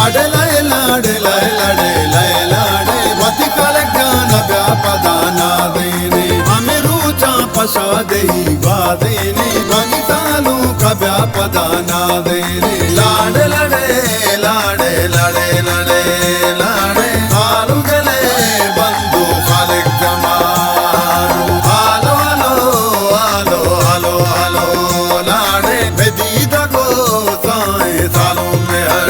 लाडे लय लाडे लय लाडे लय लाडे वति काल ज्ञान व्यापदाना देने हमें रूचा पशा देही वादेने वनि सालू का व्यापदाना देने लाडे लड़े लाडे लड़े लड़े लाडे हालू गले बंधु खालिक जमारू हालो हालो हालो हालो हालो लाडे बेदीदा को साए सालों में हर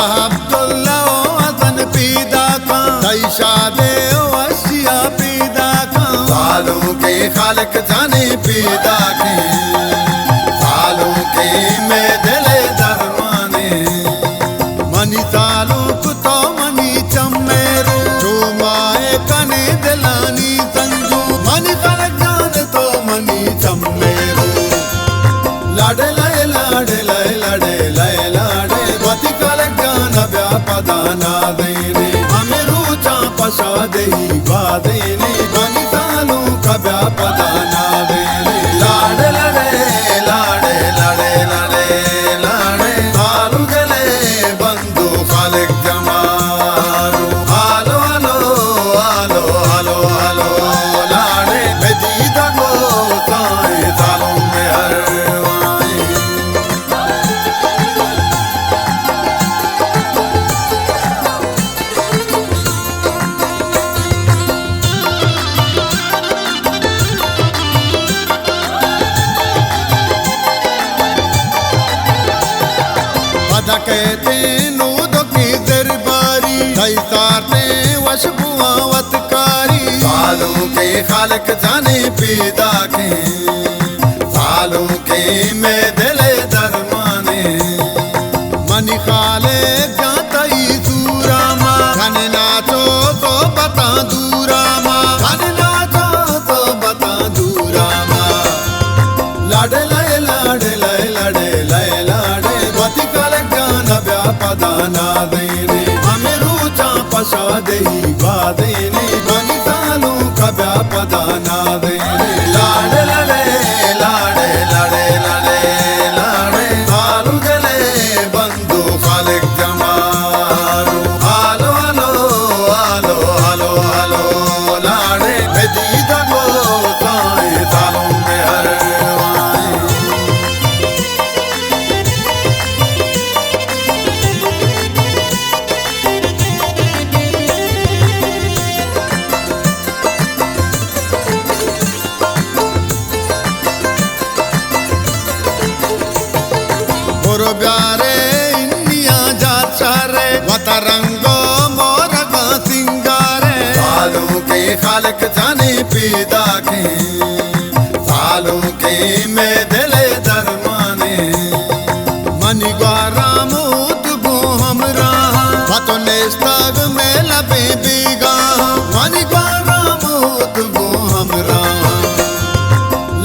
अब्दुल्ला हसन पीदा का शादे वशिया पीदा का सालों के खालिक जाने पीदा के सालों के में दिले दरमाने मनी सालों को तो मनी चमेरो झूमाए कने दिलानी संजू मनी खालिक जाने तो मनी चमेरो लाडे लय लाडे लय लाडे लय लाडे वति व्यापदाना देने हमें रूचा पशा देही वादेने वनि सालू का व्यापदाना देने लाडे लड़े लाडे लड़े लड़े लाडे हालू गले बंधु खालिक जमारू हालो हालो हालो हालो हालो लाडे बेदीदा को साए सालों में हर कहते नूद की दरबारी सारने वश बुआवतकारी सालों के खालिक जाने पीदा के सालों के में दिले दरमाने मनी खाले जाता ही सूरा माँ घन नाचो तो बता दूरा माँ घन नाचो तो बता दूरा माँ लाडे लय लाडे लय लाडे लय लाडे वति व्यापदाना देने हमें रूचा पशा देही वादेने वनि सालू का व्यापदाना देने लाडे लड़े लाडे लड़े लड़े लाडे हालू गले बंधु खालिक जमारू हालो हालो हालो हालो हालो लाडे बेदीदा को साए सालों में हर प्यारे इंडिया जाचारे वतरंगो मोरगा सिंगारे सालों के खालिक जाने पीदा के सालों के में दिले दरमाने मनी ग्वारा मूत गो हमरा वतो नेस्ताग में लबे बीगा मनी ग्वारा मूत गो हमरा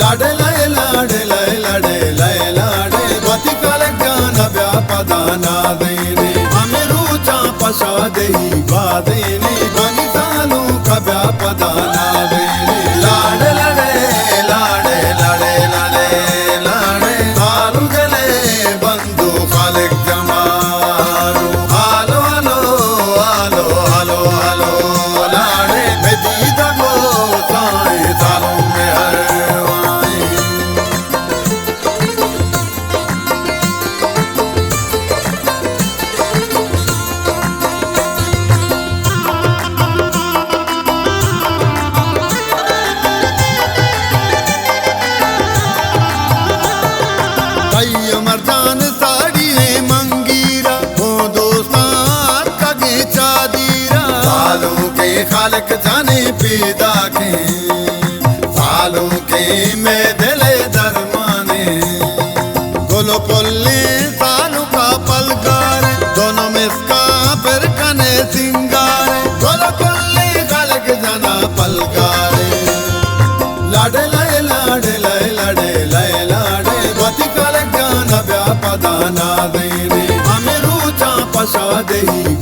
लाडे लय लाडे लय लाडे लय लाडे वति व्यापदाना देने हमें रूचा पशा देही वादेने वनि सालू का व्यापदाना देने लाडे लड़े लाडे लड़े लड़े लाडे हालू गले बंधु खालिक जमारू हालो हालो हालो हालो हालो लाडे बेदीदा को साए सालों में हर मर्दान साड़ी है मंगीरा हो दोस्तार का गेचा दीरा सालों के खालिक जाने पीदा के सालों के में दिले दरमाने गोलो पोल्ले सालू का पलगार दोनों में इसका फिर कने सिंगार गोलो पोल्ले खालिक जाना पलगार लाडे लय लाडे लय लाडे लय लाडे वति काल ज्ञान व्यापद पशा देही